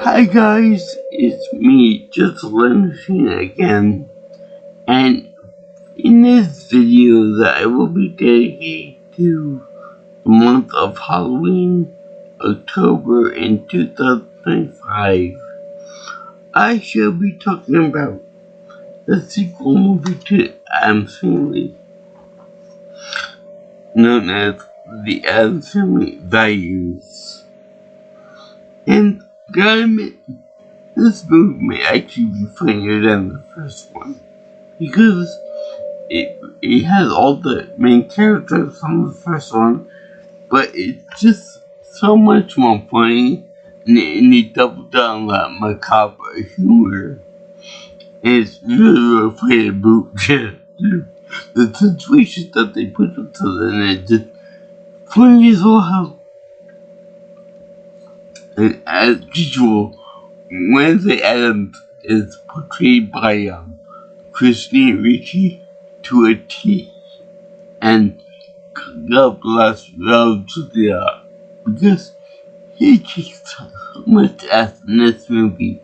Hi guys, it's me, just Machine again, and in this video that I will be dedicated to the month of Halloween, October in 2025, I shall be talking about the sequel movie to Addams Family, known as the Addams Family Values. And gotta admit, this movie may actually be funnier than the first one, because it has all the main characters from the first one, but it's just so much more funny, and they double down that macabre humor. And it's really funny to boot. The situations that they put themselves in it just funny as all hell. And as usual, Wednesday Addams is portrayed by Christine Ricci to a T, and God bless Rose because he kicks so much ass in this movie.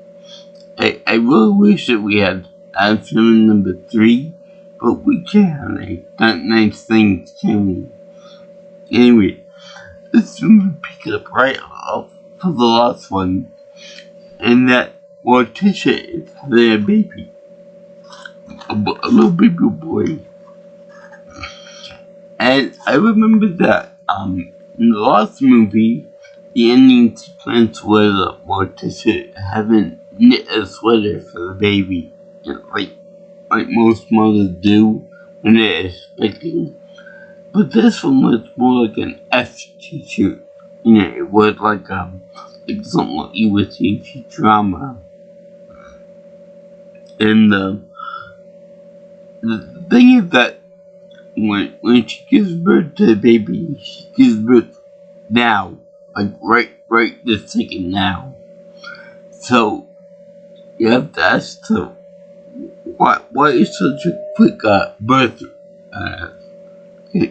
I really wish that we had film number 3, but we can't. That nice things, can we? Anyway, this movie picked up right off for the last one, and that Morticia is having a baby. A little baby boy. And I remember that in the last movie, the ending sequence was Morticia having knit a sweater for the baby, like most mothers do when they're expecting. But this one was more like an F t-shirt. It was like something like you would see in Futurama. And the thing is that when she gives birth to the baby, she gives birth now, like right this second now. So you have to ask her, why is such a quick birth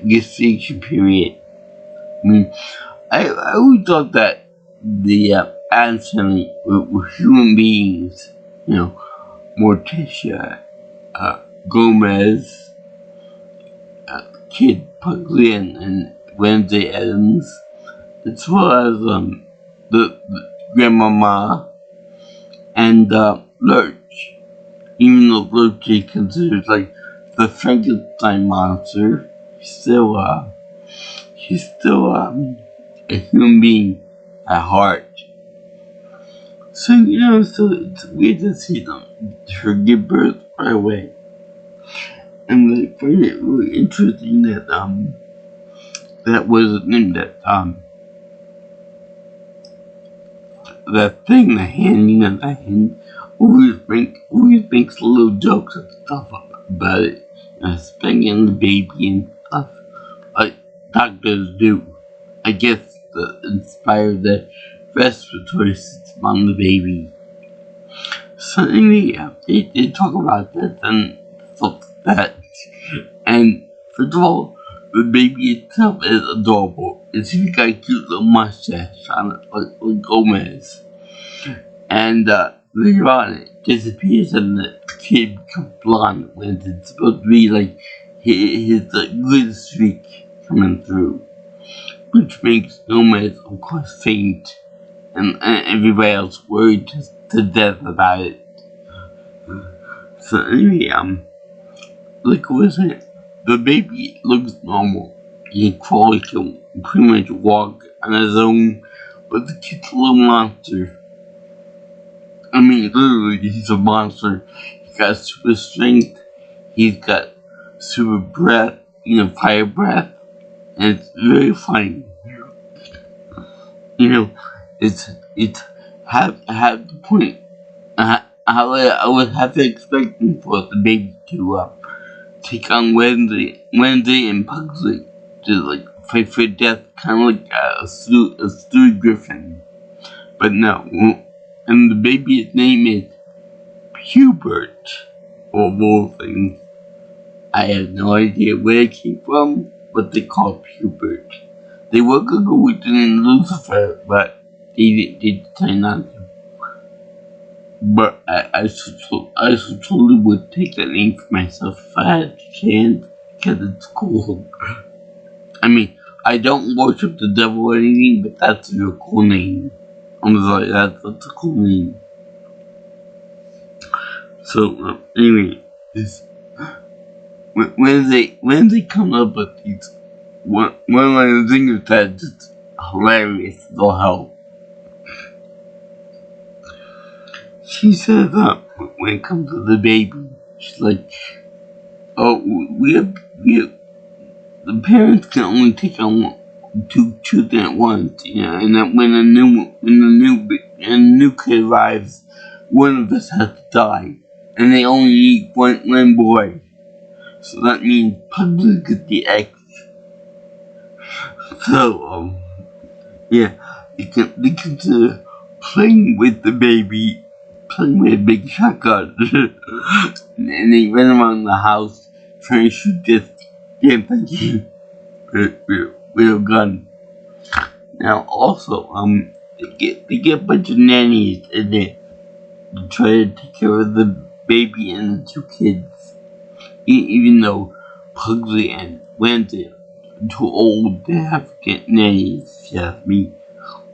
gestation period? I mean, I always thought that the Addams family were human beings, Morticia, Gomez, Kid Pugsley, and Wednesday Addams, as well as the grandmama and Lurch. Even though Lurch is considered like the Frankenstein monster, he's still a human being at heart. So so it's weird to see her give birth right away. And I find it really interesting that that was a name that thing, the hand, that hand always makes little jokes and stuff about it, spanking the baby and stuff like doctors do. I guess to inspire the respiratory system on the baby. So anyway, they talk about that and stuff like that. And first of all, the baby itself is adorable. It's even got a cute little mustache on it, like Gomez. And later on, it disappears and the kid becomes blonde when it's supposed to be like his glitter streak coming through, which makes Gomez, of course, faint, and everybody else worried to death about it. So anyway, like I was saying, the baby looks normal. He probably can pretty much walk on his own, but the kid's a little monster. I mean, literally, he's a monster. He's got super strength. He's got super breath, fire breath, and it's very funny. It's have the point. I would have to expect for the baby to take on Wednesday and Pugsley to fight for death, kind of like a Stu Griffin. But no, and the baby's name is Hubert, of all things. I have no idea where it came from, but they called Hubert. They were gonna go with the name Lucifer, but they decided not to. but I so totally would take that name for myself if I had a chance, because it's cool. I mean, I don't worship the devil or anything, but that's a real cool name. I'm sorry, that's a cool name. So, anyway, when they come up with these, one of the things that's just hilarious, they'll help. She says that when it comes to the baby, she's like, oh, we have the parents can only take on two children at once, and that when a new kid arrives, one of us has to die, and they only need one boy. So that means Pugsley gets the X. So yeah, they consider playing with the baby, playing with a big shotgun, and they run around the house trying to shoot this damn thing with a gun. Now also, they get a bunch of nannies in there to try to take care of the baby and the two kids, even though Pugsley and Wednesday are too old to have to get nannies, if you ask me.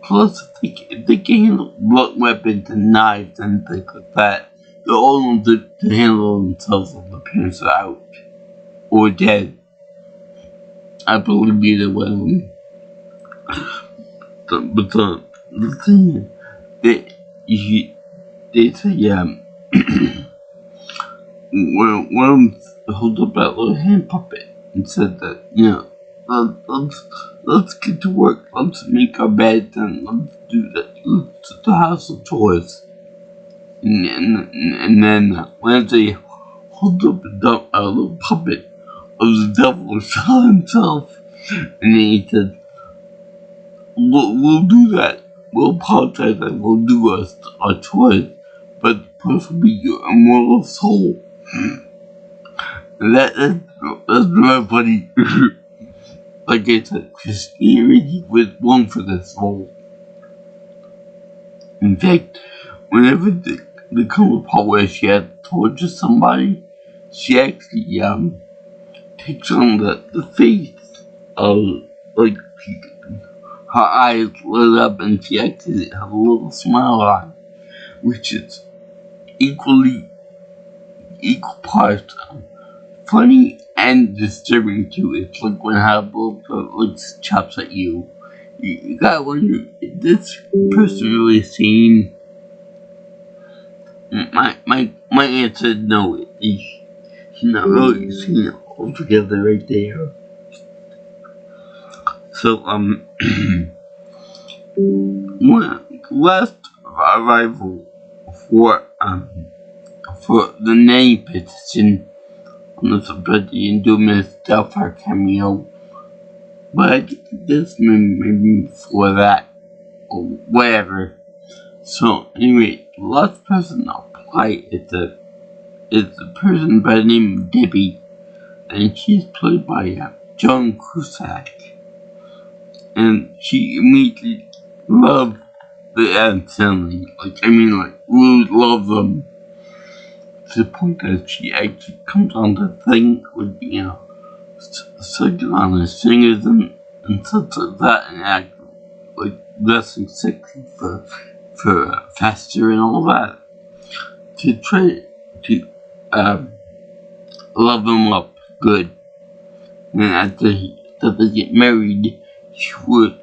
Plus, if they can handle blunt weapons and knives and things like that, they're old enough to handle themselves if the parents are out or dead. I believe either way. But the thing is, they say, one of them held up that little hand puppet and said that, let's get to work, let's make our beds and let's do the household chores. And then Wednesday held up a little puppet of the devil saw himself, and then he said, we'll do that. We'll apologize and we'll do our chores, but the person will be your immortal soul. And that's very funny. Like I said, Christina Ricci was born for this role. In fact, whenever there comes a part where she has to torture somebody, she actually takes on the face of, like, her eyes lit up and she actually has a little smile on, which is equal parts funny and disturbing too. It's like when Hannibal looks chops at you. You gotta wonder, is this person really sane? My answer is no. He's not really seen altogether right there. So one last arrival for the name petition on the subreddit do Miss Doubtfire cameo, but I think this maybe before that or whatever. So anyway, the last person to apply is a person by the name of Debbie, and she's played by Joan Cusack, and she immediately loved the Addams family. Really loved them. To the point that she actually comes on the thing with, sucking on his fingers and such like that, and act like dressing sexy for faster and all that. To try to love him up good. And after they get married, she would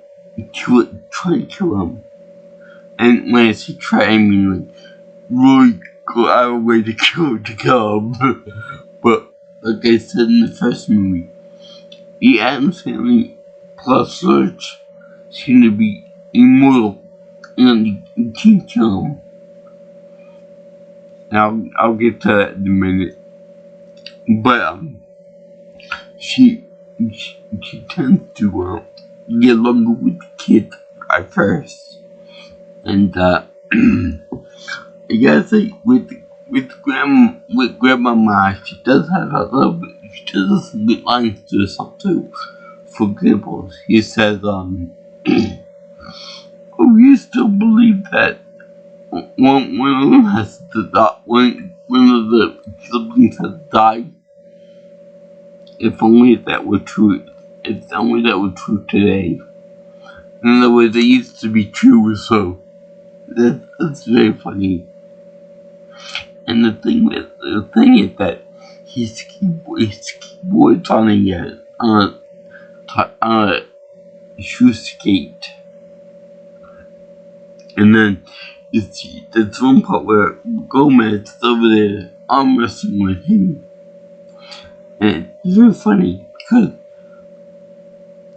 try to kill him. And when I say try, I mean really go out of her way to kill him. But like I said in the first movie, the Addams family plus Lurch seem to be immortal, and you can't kill them. And I'll get to that in a minute. But she tends to get along with the kids at first, and I gotta say with Grandmama, she does have a little bit. She does have some good lines to herself too. For example, she says, "Oh, you still believe that one of them has to die. One of the siblings has died. If only that were true. If only that were true today. In other words, it used to be true, so that's very funny. And the thing is that his keyboard's on a shoe skate. And then you see there's one part where Gomez is over there arm wrestling with him. And it's very funny because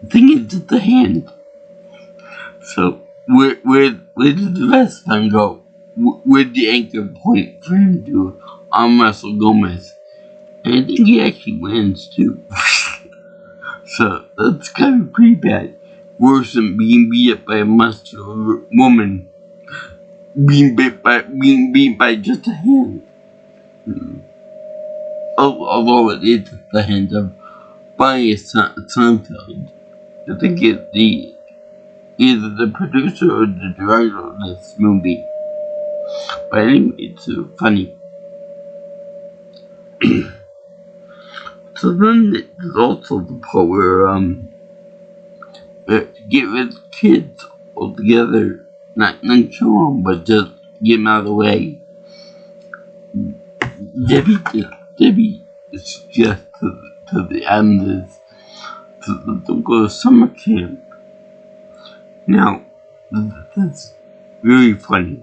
the thing is it's the hand. So where did the rest of them go? Where'd the anchor point for him to arm wrestle Gomez? And I think he actually wins too. So that's kind of pretty bad. Worse than being beat up by a muscular woman. Being beat by just a hand. Although it is the hand of Barney Seinfeld. I think it's either the producer or the director of this movie. But anyway, it's funny. So then there's also the part where get rid of kids altogether, not kill them, but just get them out of the way. Debbie suggests to the Addams to go to summer camp. Now, that's really funny,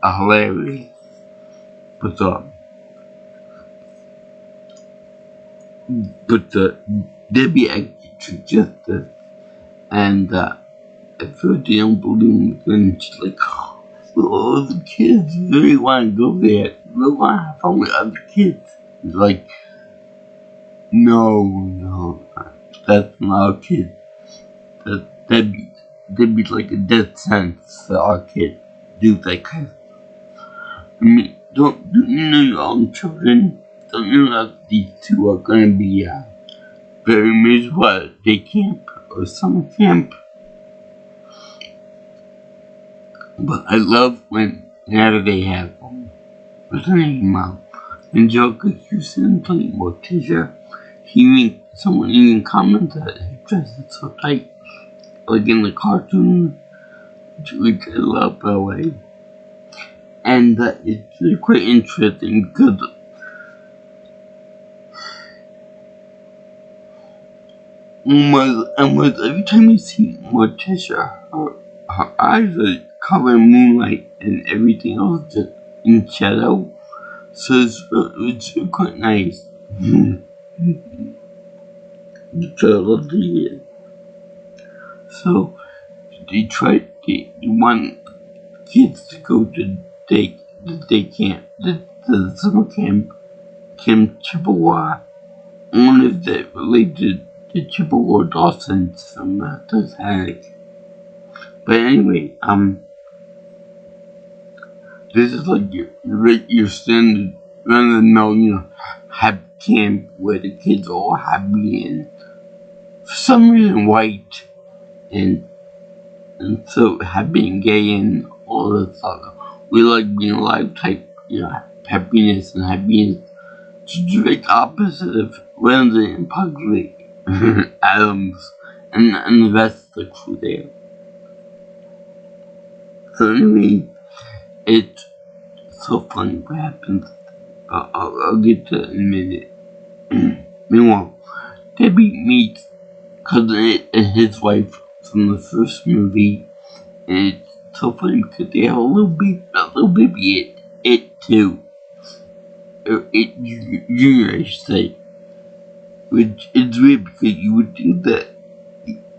hilarious, but Debbie actually suggested, and at first they don't believe me, and she's like, oh, the kids really want to go there, they want to have fun with other kids. It's like, no, that's not our kid. That'd be like a death sentence for our kid. Do that kind of. I mean, don't you know your own children? Don't you know that these two are going to be very miserable at day camp or summer camp? But I love whenever they have what's her name, Angelica Houston playing Morticia. Someone even commented that her dress is so tight, like in the cartoon, which I love, by the way. And it's really quite interesting because almost every time you see Morticia, her eyes are covered in moonlight and everything else just in shadow. So it's quite nice. So I love to hear. So they want kids to go to day camp, the summer camp, Camp Chippewa. I wonder if that related to Chippewa Dawson's from Titanic. But anyway, this is like your standard run of the mill, happy camp where the kids are all happy and for some reason white and so happy and gay and all this stuff. We like being alive type, happiness and happiness. To direct opposite of Wednesday and Pugsley, Addams, and the rest of the crew there. So anyway, it's so funny what happens. I'll get to it in a minute. Meanwhile, Debbie meets cousin and his wife from the first movie, and it's so funny because they have a little baby, it too. Or it junior, I should say. Which is weird because you would think that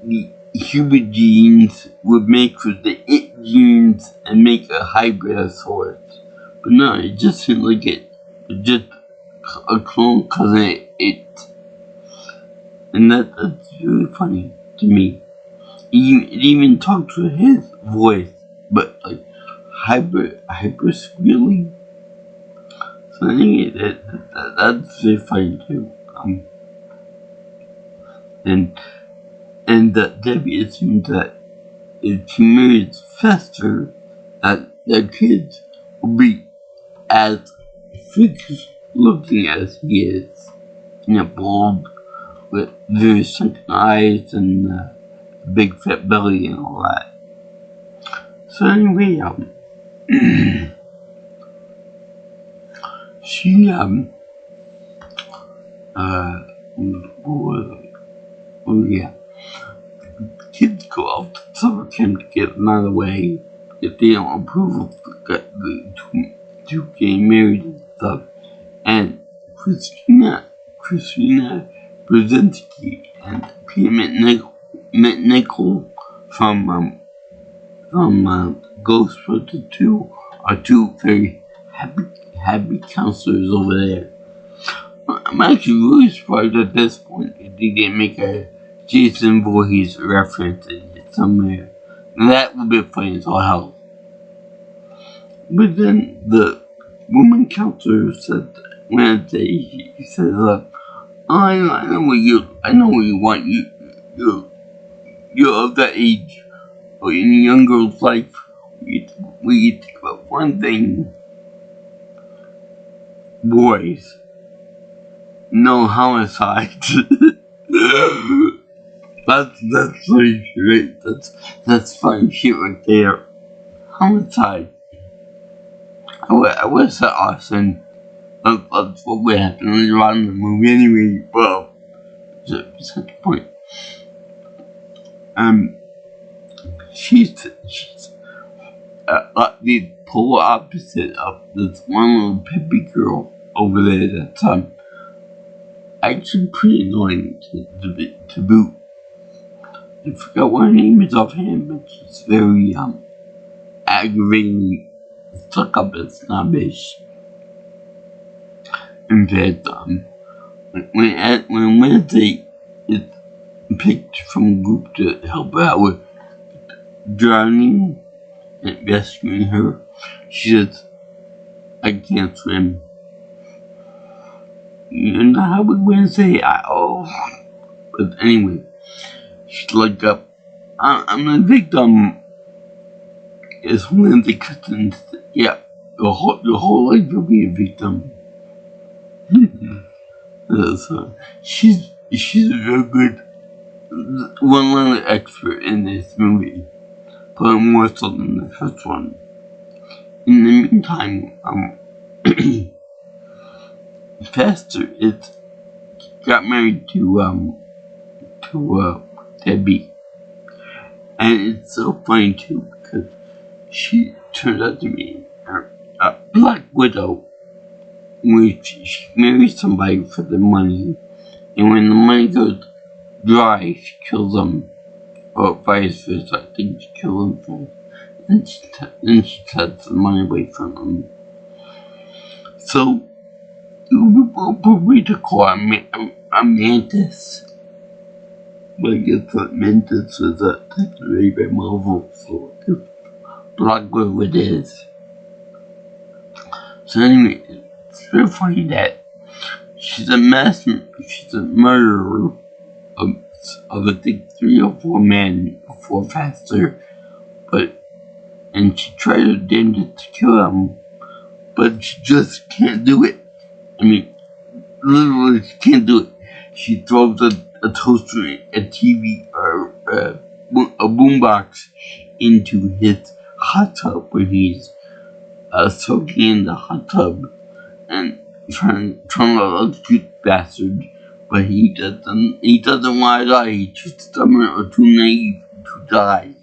the human genes would make for the it genes and make a hybrid of sorts. But no, it just seems like just a clone cousin of it. And that's really funny to me. It even talks with his voice, but like hyper squealy. So anyway, that's very funny too. And that Debbie assumes that if she marries Fester, that their kids will be as freakish looking as he is, bald with very sunken eyes and a big fat belly and all that. So anyway, she oh yeah, kids go out to summer camp to get them out of the way if they don't approve of the two getting married and stuff. And Christina Brzezinski and Peter McNichol from Ghostbusters 2 are two very happy counselors over there. I'm actually really surprised at this point if they didn't make a Jason Voorhees reference in it somewhere. That would be funny as all hell. But then the woman counselor said Wednesday, he says, I know what you want. You're of that age, or in a young girl's life, we think about one thing. Boys. No homicide. That's funny shit, right? That's funny shit right there. Homicide. I wish that Austin. That's what would happen later on in the movie anyway. Well, that's the point. She's the polar opposite of this one little peppy girl over there that's actually pretty annoying to boot. I forgot what her name is offhand, but she's very aggravating, stuck up and snobbish. In fact, when Wednesday is picked from a group to help her out with drowning and rescuing her, she says, I can't swim. You know how would Wednesday? But anyway, she's like, I'm a victim. It's Wednesday cuts yeah, your whole life you'll be a victim. So she's a very good one-liner expert in this movie, but more so than the first one. In the meantime, Pastor got married to Debbie, and it's so funny too because she turned out to be a black widow, which she marries somebody for the money, and when the money goes dry, she kills them, or vice versa. I think she kills them first, and she takes the money away from them. So we to call a mantis. But I guess that mantis was a technically by Marvel, so black widow it is. So anyway, it's very funny that she's a murderer of I think 3 or 4 men before Faster, and she tried her damnedest to kill him, but she just can't do it. I mean, literally she can't do it. She throws a toaster, a TV, or a boombox into his hot tub when he's soaking in the hot tub and trying to electrocute bastard, but he doesn't want to die. He's too stubborn or too naive to die.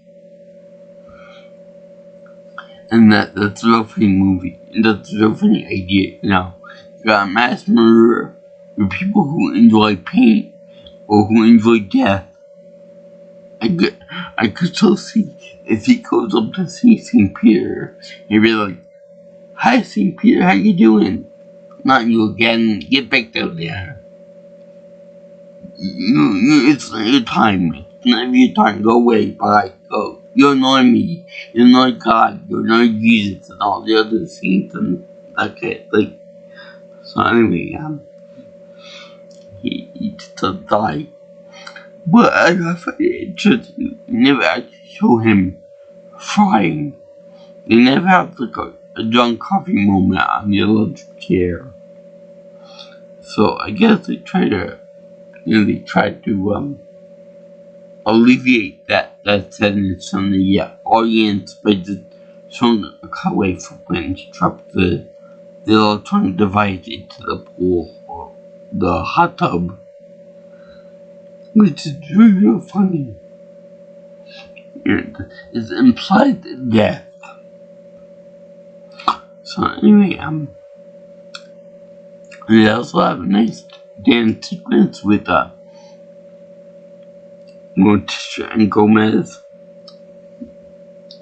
And that's a real funny movie, and that's a real funny idea. You got a mass murderer with people who enjoy pain or who enjoy death. I could so see if he goes up to see St. Peter, he'd be like, "Hi, St. Peter, how you doing? Not you again. Get back down there. It's not your time. It's not your time. Go away. Bye. Go. You're annoying me. You're annoying God. You're annoying Jesus and all the other saints and okay, like." So anyway, he just died. But I find it interesting. You never actually show him frying They never have like a drunk coffee moment on the electric chair. So I guess they try to, alleviate that sadness from the audience by just showing a cutaway from when she dropped the electronic device into the pool or the hot tub, which is really funny. It's implied death. So anyway, they also have a nice dance sequence with Morticia and Gomez.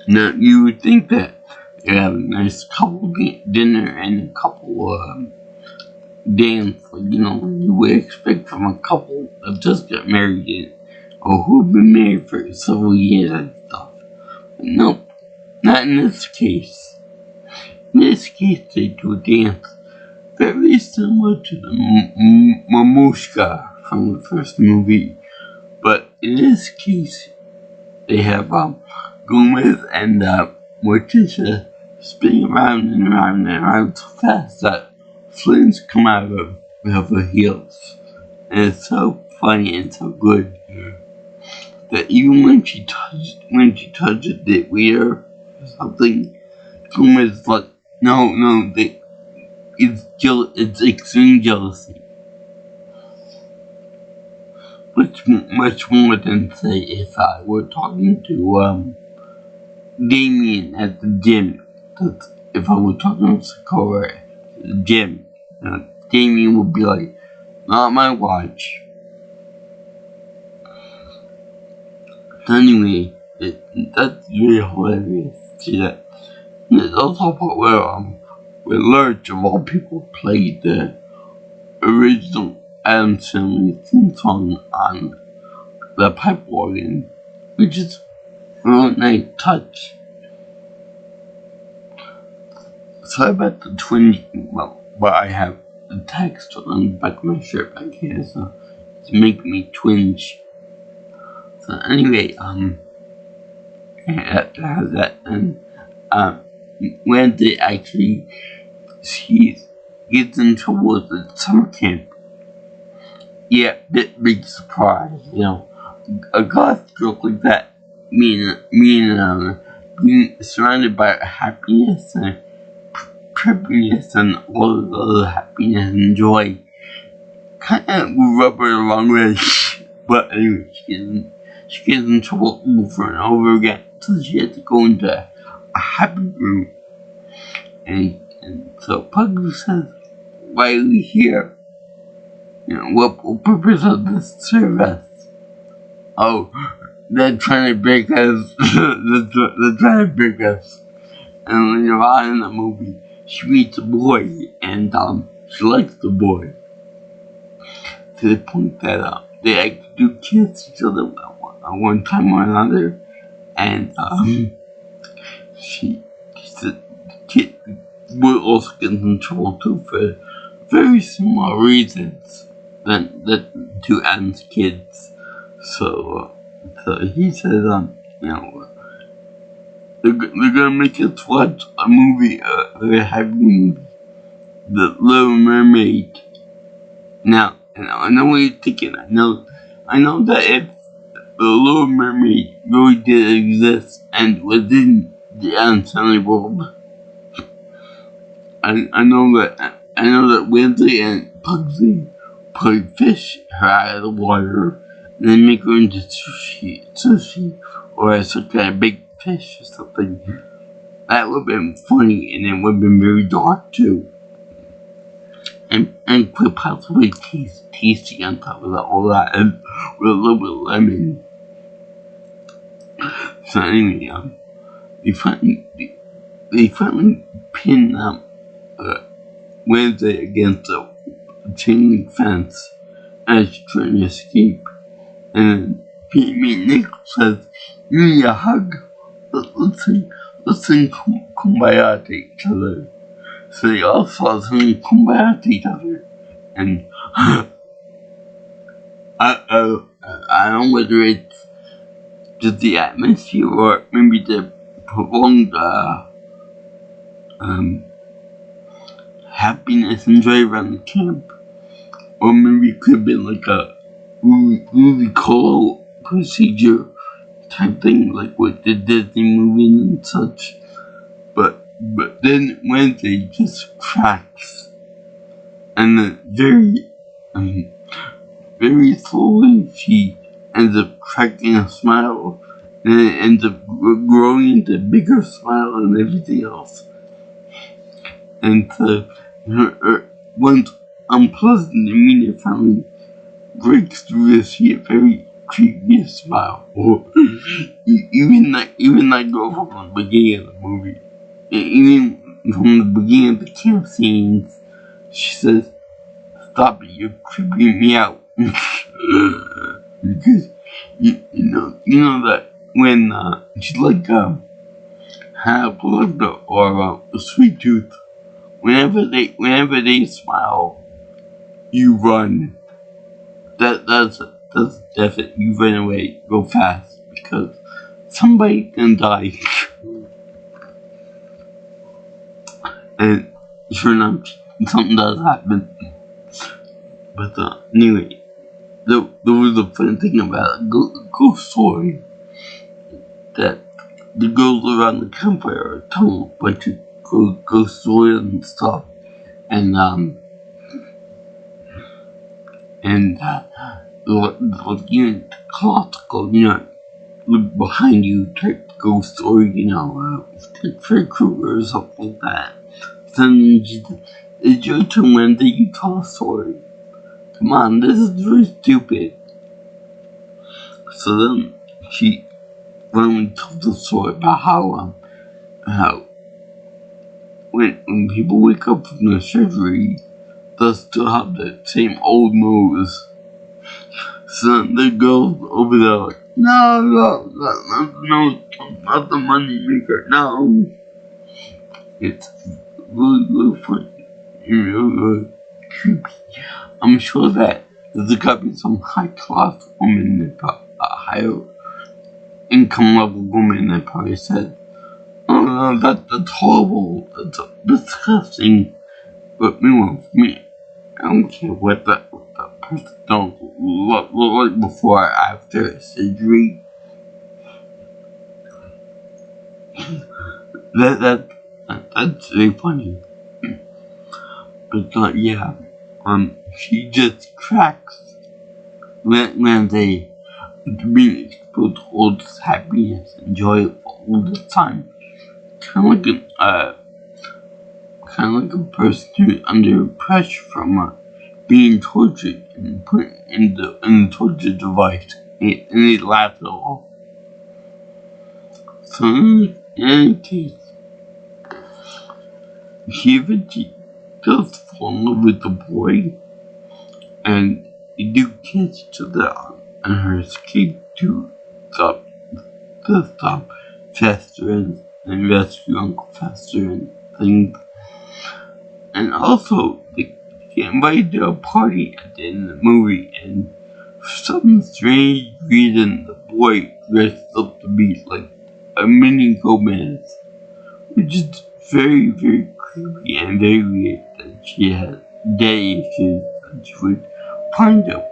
Now you would think that they have a nice couple dinner and a couple dance, you would expect from a couple that just got married or who've been married for several years and stuff. But nope, not in this case. In this case, they do a dance very similar to the Mamushka from the first movie, but in this case, they have Gomez and Morticia spinning around and around and around so fast that flames come out of her heels, and it's so funny and so good that even when she touches the ear or something, Gomez is like, no, it's extreme jealousy. Much more than, say, if I were talking to Damien at the gym. If I were talking to Sakura at the gym, Damien would be like, not my watch. So anyway, that's really hilarious to see that. There's also a part where Lurch, of all people, played the original Addams Family theme song on the pipe organ, which is a really nice touch. Sorry about the twinge, but I have the text on the back of my shirt back here, so it's making me twinge. So anyway, that, and when they actually she gets in trouble with the summer camp. Yeah, that big surprise, a goth joke like that, being surrounded by happiness and preppiness and all of the other happiness and joy, kind of rub her the wrong way. But anyway, she gets in trouble over and over again, so she had to go into a happy room. And so Puggy says, why are we here? What purpose of this service? Oh, they're trying to break us. they're trying to break us. And later on in the movie, she meets a boy, and she likes the boy. To the point that they actually do kiss each other at one time or another. And the kid will also get in trouble too for very similar reasons than the two Addams kids. So he says, they're gonna make us watch a movie, a happy movie, The Little Mermaid. Now, I know what you're thinking. I know that if The Little Mermaid really did exist and was in the Addams Family world, I know that Wednesday and Pugsley put fish her out of the water and then make her into sushi or some kind of big fish or something. That would have been funny, and it would have been very dark too. And quite possibly tasty on top of all that, and with a little bit of lemon. So anyway, they finally pin Wednesday against a chain link fence as she's trying to escape. And then Nick says, "You need a hug. Let's sing Kumbaya to each other." So they all start singing Kumbaya to each other, and I don't know whether it's just the atmosphere or maybe the prolonged um, happiness and joy around the camp. Or maybe it could have been like a really cool procedure type thing, like with the Disney movie and such. But then Wednesday just cracks, and then very slowly she ends up cracking a smile, and it ends up growing into a bigger smile and everything else. And so her once unpleasant demeanor finally breaks through to see a very creepy smile. Or even that girl from the beginning of the movie. Even from the beginning of the camp scenes, she says, "Stop it, you're creeping me out." Because you know that when she's like have blood or a sweet tooth, whenever they smile, you run. That's definite. You run away real fast because somebody can die. And sure enough, something does happen. But anyway, there was a fun thing about a ghost story that the girls around the campfire are telling a bunch of ghost stories and stuff, and classical, look behind you type ghost story, like Fred Krueger or something like that. Then it's your turn when you tell a story. Come on, this is very stupid. So then she finally told the story about how when people wake up from the surgery, they'll still have the same old nose. So then the girls over there like, no, not the money maker, no. It's really funny, really creepy. I'm sure that there's got to be some high-class woman, a higher income level woman that probably said, "Oh no, that's horrible, that's disgusting." But meanwhile, for me, I don't care what that person don't look like before or after surgery. That's very funny. But yeah, she just cracks when they being exposed to all this happiness and joy all the time. Kind of like a person who's under pressure from being tortured and put in the torture device, and they laugh it off. So in any case, she eventually does fall in love with the boy, and they do kiss each other on her escape to stop Fester and rescue Uncle Fester and things. And also, they get invited to a party at the end of the movie, and for some strange reason, the boy dressed up to be like a mini Gomez, which is very, very creepy and very weird that she had day issues and she would find a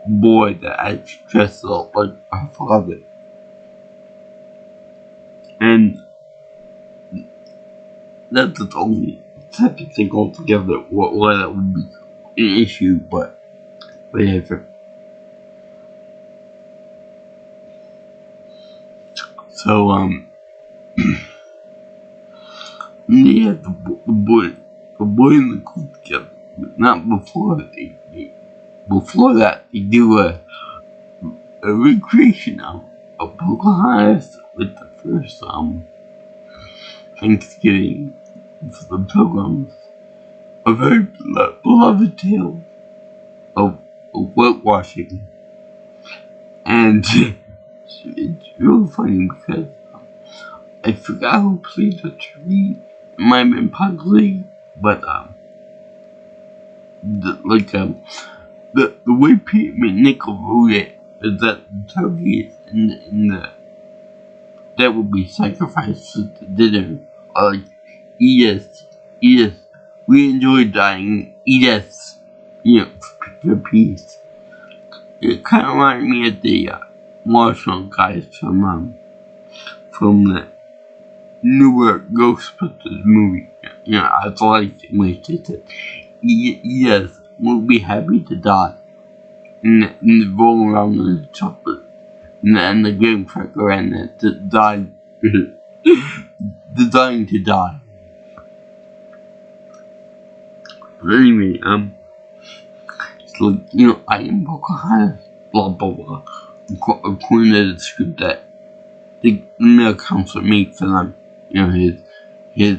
boy that actually dressed up like her father. And that's the only second thing altogether why that would be an issue, but whatever. So, yeah, the boy and the girl together. Not before that they do a recreation of Pocahontas with the first Thanksgiving for the Pilgrims. A very beloved tale of whitewashing, and it's really funny because I forgot who played the tree. It might have been Pugsley, but the way Pete McNichol wrote it is that the turkeys in the that would be sacrificed at the dinner are like yes, yes, we enjoy dying, yes, for peace. It kind of reminded me of the Marshall guys from the newer Ghostbusters movie. I liked it when they said, yes, we'll be happy to die. And roll around in the chocolate. And the game cracker and the dying, the dying to die. But anyway, it's like, I am Pocahontas, blah blah blah. According to the script that the male counselor made for them, his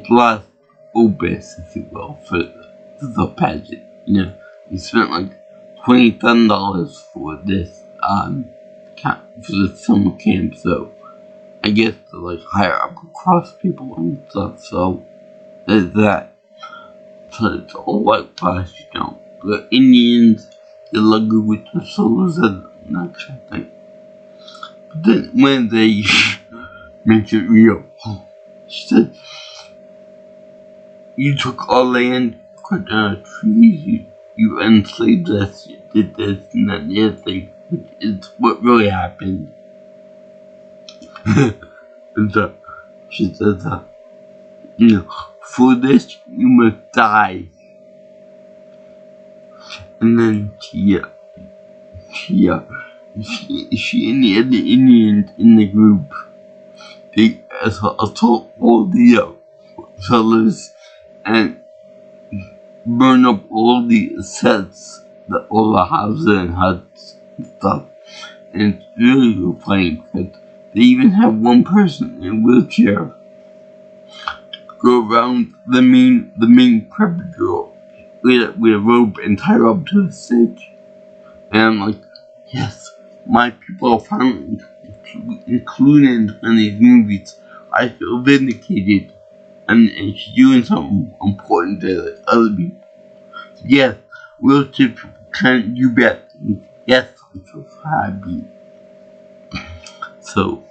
last opus, if you will, for the pageant. He spent like $20,000 for this for the summer camp, so I guess to like hire upper class people and stuff. So there's that. So it's all white class, The Indians, the luggage with the solos and that kind of thing. But then when they make it real, she said, you took our land, cut down trees, you enslaved us, you did this and that and the other thing, which is what really happened. And so she says, for this you must die. And then she and the other Indians in the group, they assault all the fellas and burn up all the sets, all the houses and huts and stuff. And it's really funny because they even have one person in a wheelchair go around the main preppy girl with a rope and tie her up to the stage. And I'm like, yes, my people are finally included in these movies. I feel vindicated. And she's doing something important to other people. Yes, wheelchair people can do better. Yes, I'm so happy. So,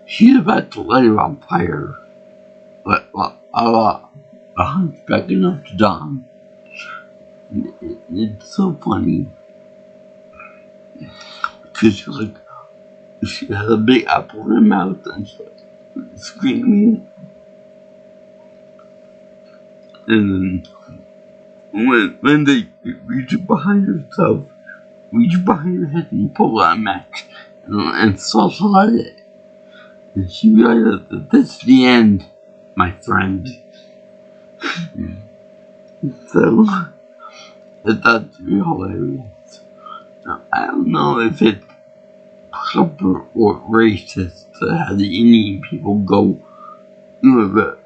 she's about to light her on fire. A hunchback in Notre Dame. It's so funny. Because she has a big apple in her mouth and she's like screaming. And then when they reach behind herself, reach behind her head and pull out a match and start light it. And she realized that this is the end, my friend. So that's really hilarious. Now, I don't know if it's proper or racist to have the Indian people go, the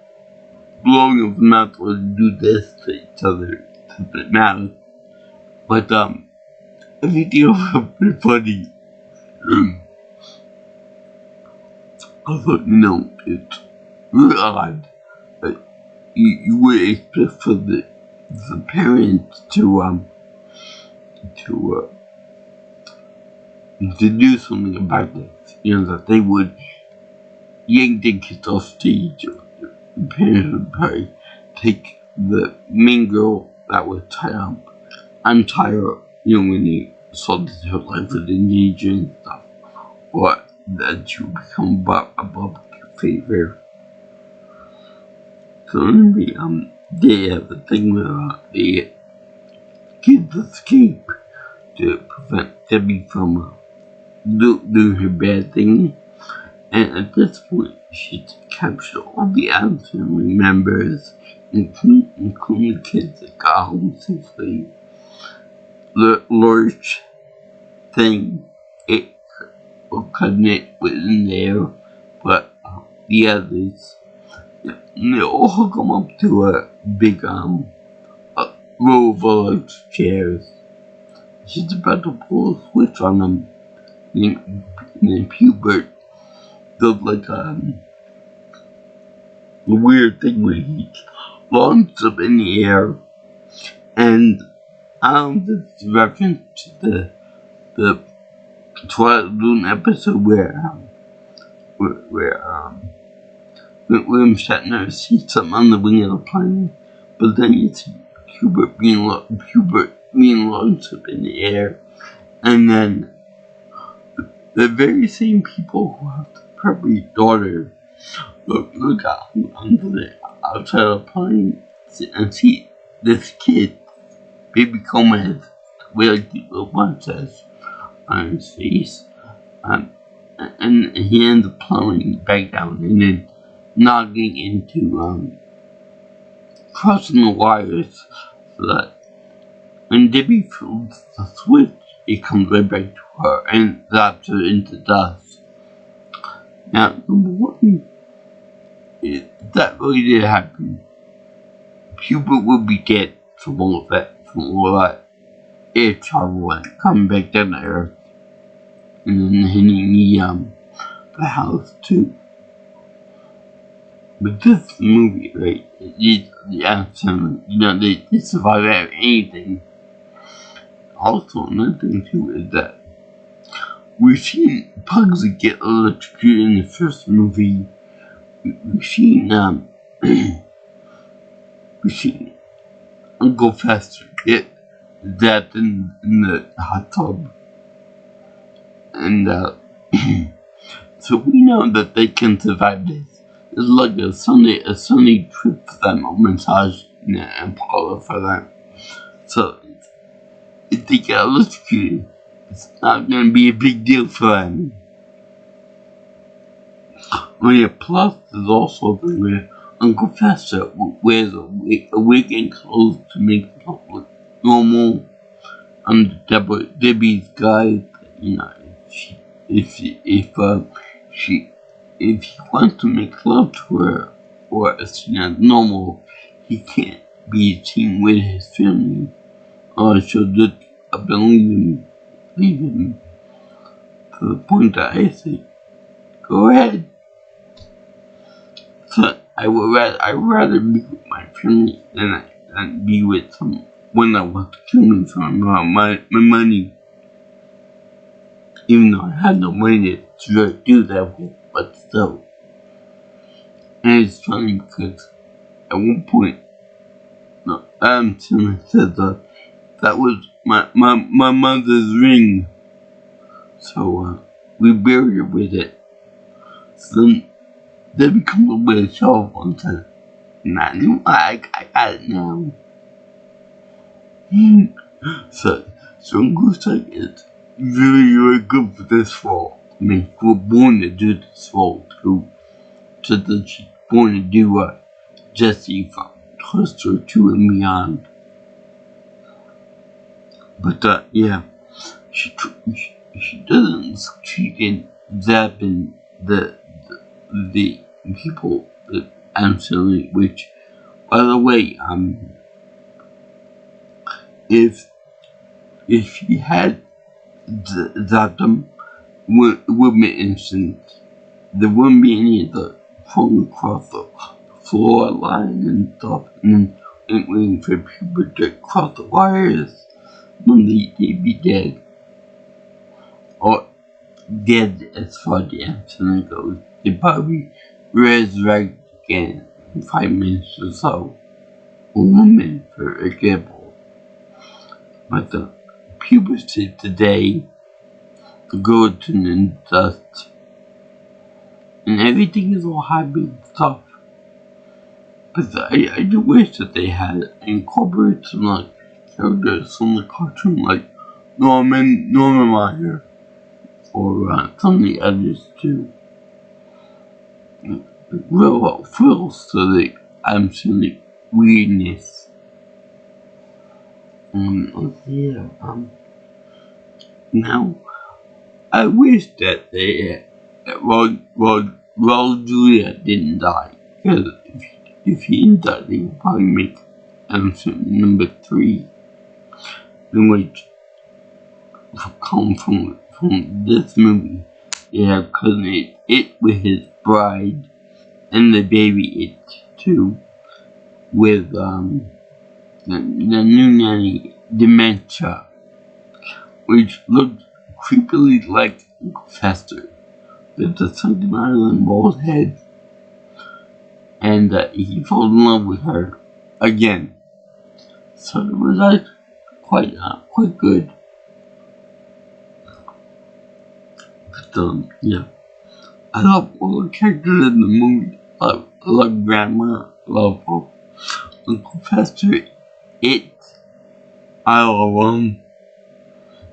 blowing of the mouth or do this to each other to it matters. But I think it's pretty funny. I thought, it's really odd that you would expect for the parents to do something about this. That they would yank the kids off stage. The parents would probably take the main girl that was tied up, untie her, when they saw that her life was in danger and stuff, or that she would become a public figure. So anyway, they have a thing where the kids escape to prevent Debbie from doing her bad thing. And at this point, she's captured all the Addams family members, including the kids that got home safely. The lurch thing, cutting it was in there, but the others, they all hook them up to a big row of large chairs. She's about to pull a switch on them, and then Hubert does like a weird thing where he launches up in the air, and this is a reference to the Twilight Zone episode where William Shatner sees something on the wing of the plane, but then you see Hubert being launched up in the air, and then the very same people who have the preppy daughter look out onto the outside of the plane and see this kid, baby Gomez, with the little mustache on his face, and he ends up plummeting back down and then knocking into crossing the wires so that when Debbie flips the switch, it comes right back to her and zaps her into dust. Now, number one, if that really did happen, Hubert would be dead from all that air travel and coming back down to Earth and then hitting the house too. But this movie, right, the action, they survive out of anything. Also, another thing too is that we've seen Pugsley get electrocuted in the first movie. We've seen Uncle Fester get zapped in the hot tub, and so we know that they can survive this. It's like a Sunday trip for them, a massage and parlor for them. So if they get electrocuted, it's not going to be a big deal for them. Oh yeah, plus there's also the where Uncle Fester wears a wig and clothes to make it look normal. Debbie's guide, if he wants to make love to her or as seen as normal, he can't be seen with his family, or she'll just leave him to the point that I say, go ahead. So I'd rather be with my family than be with someone that wants to kill me for my money. Even though I had no money to do that with, but still. And it's funny because at one point, Addams said that was my mother's ring. So we buried her with it. So then they become a with a cell phone and and I knew I got it now. so it looks like it's really good for this role. I mean, we're born to do this role too. So that she's born to do Jessie from Toy Story 2 and beyond. But yeah, she doesn't succeed in zapping the people that absolutely, which, by the way, if she had zapped them, it would be instant. There wouldn't be any of the falling across the floor line and stuff, and then waiting for people to cross the wires. When they'd be dead. Or dead as far as the accident goes. They'd probably resurrect again in 5 minutes or so. Or 1 minute, for example. But the puberty today, the gelatin and dust, and everything is all happy and stuff. But I do wish that they had incorporated some characters from the cartoon like Norman Meyer, or some of the others too. Real frills to the absolute weirdness. Yeah, now I wish that Julia didn't die, because if he didn't die, they would probably make number 3. In which come from this movie. They have cousin it with his bride and the baby it too, with the new nanny dementia, which looked creepily like Fester with the sunken island bald head. and he fell in love with her again. So it was like quite good. But yeah, I love all the characters in the movie. I love Grandma. I love Uncle Fester. I love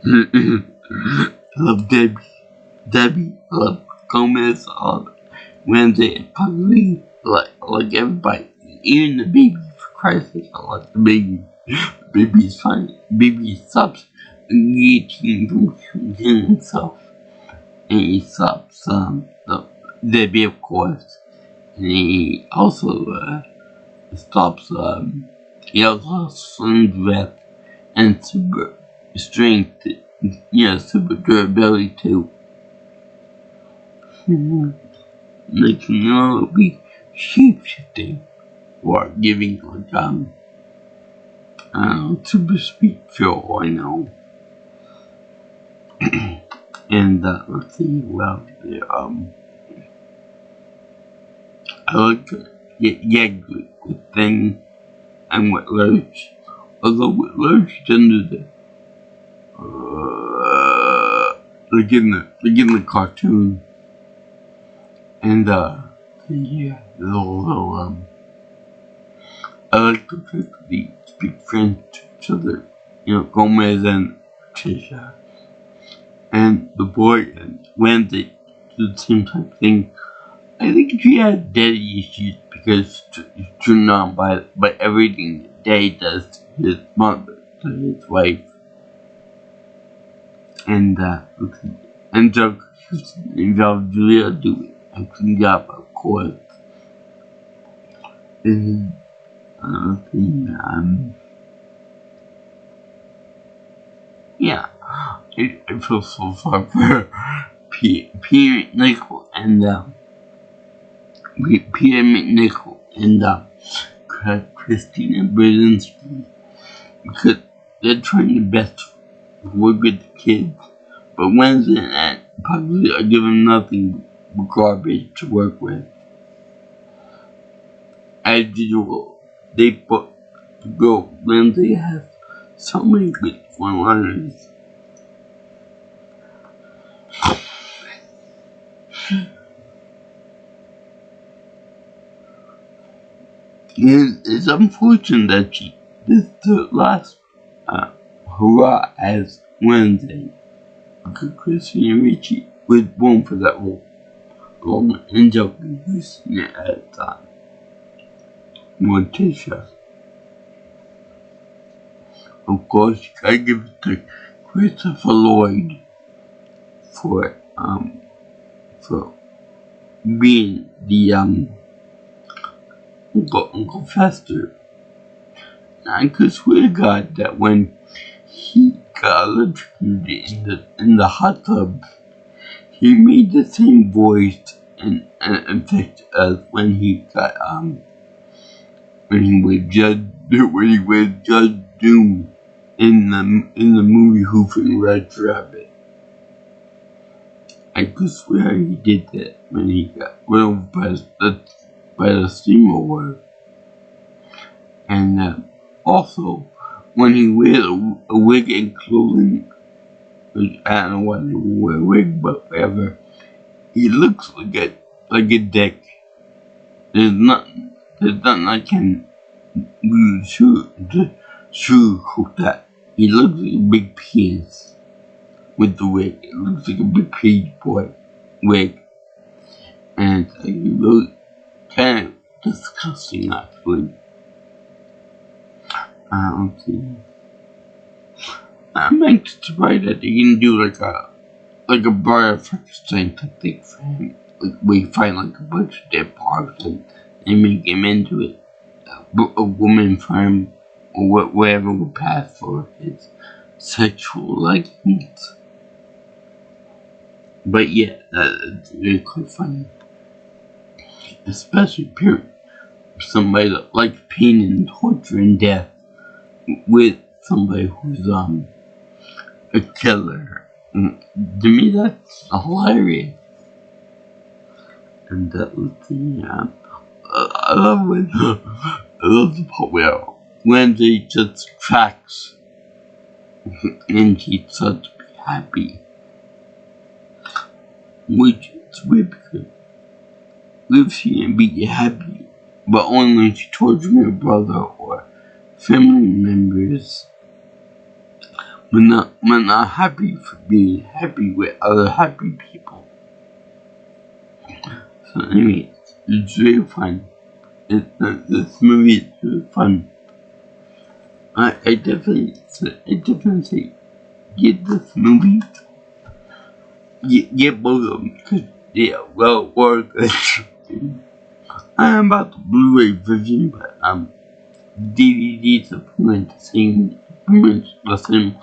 I love Debbie. I love Gomez. I love Wednesday and Pugsley. Like everybody, even the baby. For Christ's sake, I like the baby. Baby's fine. Baby stops getting from shooting himself, and he stops Debbie, of course, and he also stops he also swims with and super strength, super durability too. They can all be shape shifting or giving like super speed for all I know. And let's see, well, I like good thing and with Lurch. Although with Lurch under the like in the cartoon, and yeah, the little I like the fact they speak French to each other. Gomez and Tisha, and the boy and Wendy do the same type of thing. I think she has daddy issues because she's turned on by everything that Daddy does to his mother, to his wife, and Joe involved Julia doing a good job, of course. And yeah, I feel so sorry for Peter Nickel and Peter McNichol and Christina Brzezinski, because they're trying their best to work with the kids, but Wednesday and probably are given nothing but garbage to work with. As usual, they put the girl Wednesday has so many good one-liners. It's unfortunate that this is the last hurrah as Wednesday, because Christina Ricci was born for that role, along with Angelica Houston at Morticia. Of course, I give it to Christopher Lloyd for being the Uncle Fester. I could swear to God that when he got electrocuted in the hot tub, he made the same voice and effect as when he got when he was Judge Doom in the movie Who Framed Roger Rabbit. I could swear he did that when he got run over by the steamroller. And also, when he wears a wig and clothing, which I don't know why they wear a wig, but whatever, he looks like a dick. There's nothing I can do to sugarcoat that. He looks like a big penis with the wig. It looks like a big page boy wig. And it's really kind of disgusting, actually. Let's see. I'm anxious to write that they can do like a Bride Frankenstein type thing for him. Like we find like a bunch of dead parts and make him into it. A woman for him, or whatever would pass for his sexual likings. But yeah, it's really quite funny. Especially somebody that likes pain and torture and death with somebody who's a killer. And to me, that's hilarious. And let's see, I love when I love the part where Wednesday just tracks and she starts to be happy, which is weird because if she can be happy, but only when she towards her brother or family members, but not happy for being happy with other happy people. So anyway, it's very fun. This movie is really fun. I definitely say get this movie. Get both of them because they are well worth it. I am about the Blu-ray version, but DVDs are pretty much the same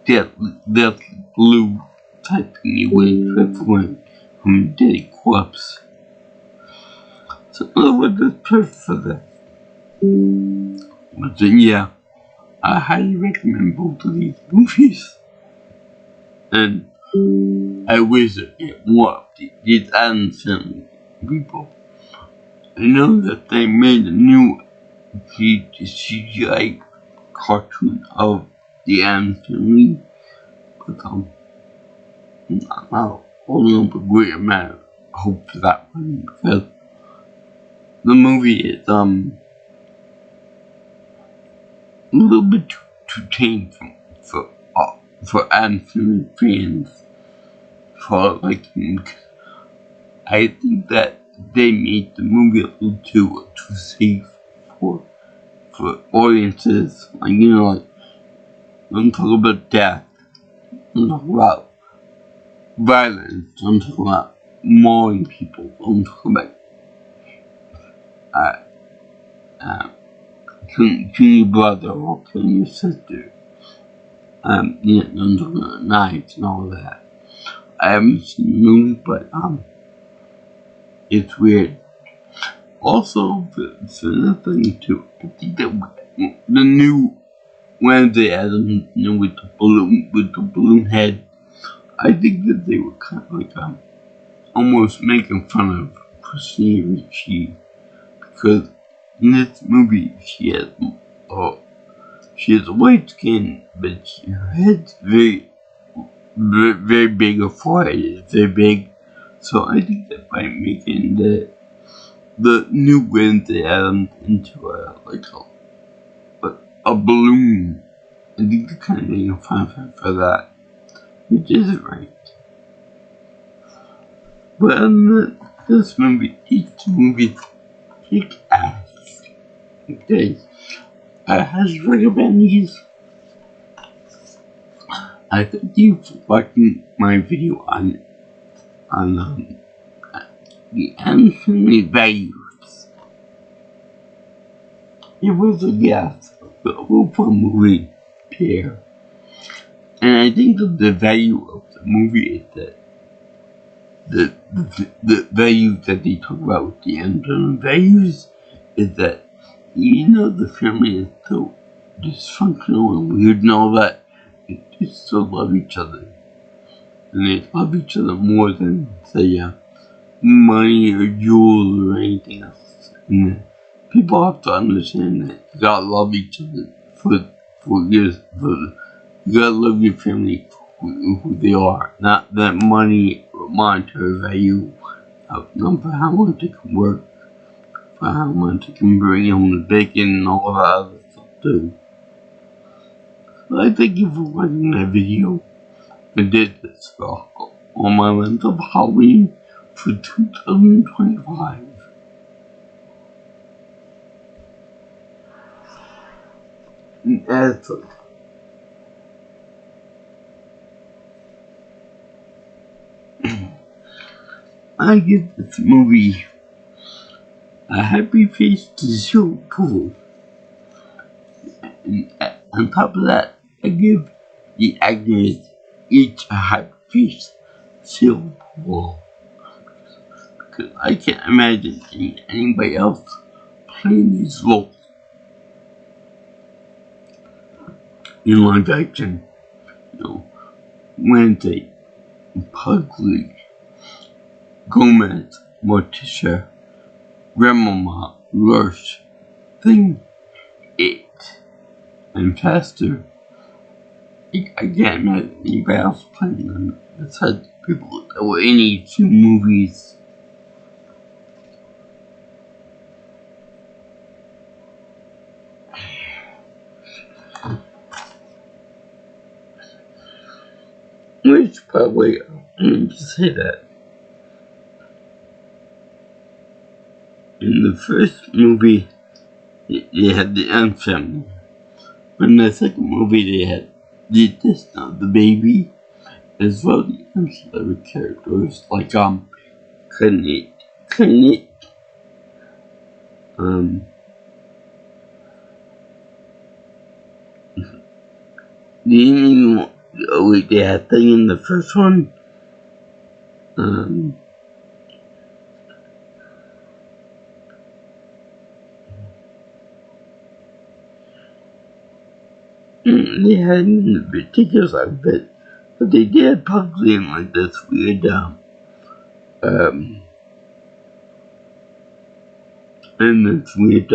death blue type thing you would expect from Dead Corpse. So what is perfect for that? But then, yeah, I highly recommend both of these movies. And I wish I get more of these Addams Family people. I know that they made a new CGI cartoon of the Addams Family, but I'm holding up a great amount of hope for that one because the movie is a little bit too tame for Addams Family fans. For like, I think that they made the movie a little too safe for audiences. Like, like don't talk about death, don't talk about violence, don't talk about mauling people, don't talk about killing your brother or killing your sister. Don't talk about knives and all that. I haven't seen the movie, but it's weird. Also, for another thing too, I think that the new Wednesday Addams, with the balloon head, I think that they were kind of like almost making fun of Christina Ricci because in this movie she has white skin, but her head's very big. Her forehead is very big, so I think that by making the new Wednesday Addams into a balloon, I think they're kind of making fun for that, which isn't right. But this movie, these two movies kick ass. Okay, I highly recommend these. I thank you for watching my video on the Anthony values. It was a guess, a real fun movie here. And I think that the value of the movie is that the value that they talk about with the Anthony values is that the family is so dysfunctional and weird and all that. They still love each other. And they love each other more than, say, money or jewels or anything else. And people have to understand that you gotta love each other for years. You gotta love your family for who they are. Not that money or monetary value. Not for how much it can work. For how much it can bring home the bacon and all that other stuff too. So I thank you for watching that video. I did this on my length of Halloween for 2025. That's I give this movie a happy face to show approval. And on top of that, I give the actors each a happy face to show approval. Because I can't imagine anybody else playing these roles in live action. Wednesday, Pugsley, Gomez, Morticia, grandmama worse thing it and faster. I can't imagine anybody else playing them besides people that were in these two movies. Which, by the way, I need to say that in the first movie, they had the Addams family. In the second movie, they had the addition of the baby, as well as the ancillary characters like Clinic, they had thing in the first one. They hadn't ridiculous like that, but they did publicly in like this weird in this weird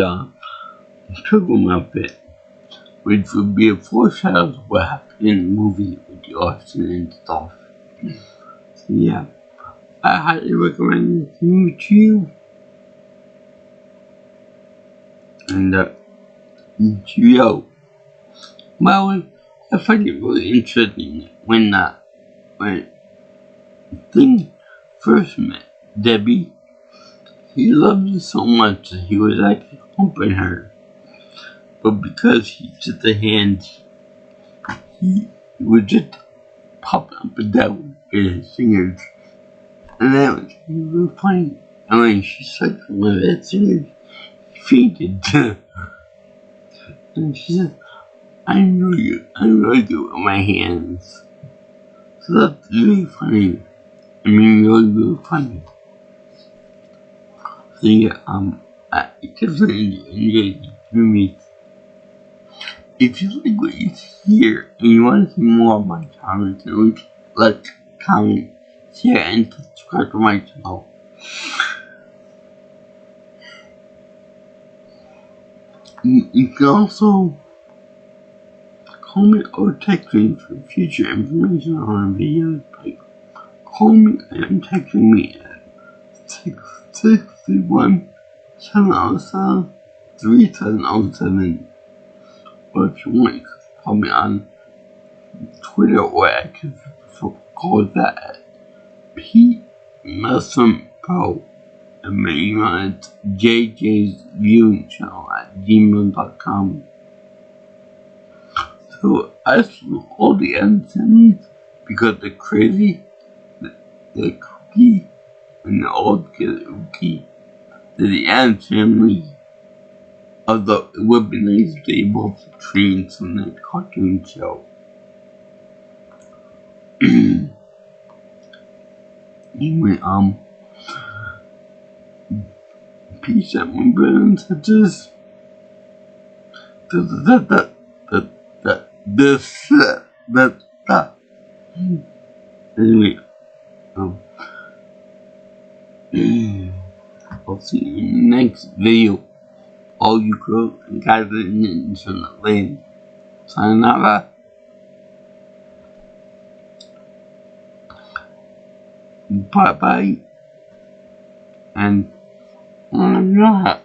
pilgrim outfit, which would be a foreshadow of what happened in the movie with the ocean and stuff. So yeah, I highly recommend this movie to you. And yo, well, I find it really interesting when Thing first met Debbie. He loved her so much that he was actually humping her. But because he's just a hand, he would just pop up and down with his fingers. And that was really funny. And when she sucked one of his fingers, he fainted. And she said, I'm really good with my hands. So that's really funny. I mean, really funny. So yeah, I definitely enjoyed the movie. If you like what you hear and you want to see more of my comments, like, comment, share, and subscribe to my channel. You can also comment or text me for future information on videos. Call me and text me at 661-707-3707. Or if you want, you can call me on Twitter or I can call that at PMuslimPro. And my email is jjsviewingchannel@gmail.com. So I slew all the Addams because they're crazy, they're kooky, and they're all together kooky. They're the Addams family. Although it would be nice if they both trained from that cartoon show. Anyway, peace out, my brothers and sisters. Anyway, I'll see you in the next video. All you girls and guys in the land. Sayonara. Bye bye. And I'm not.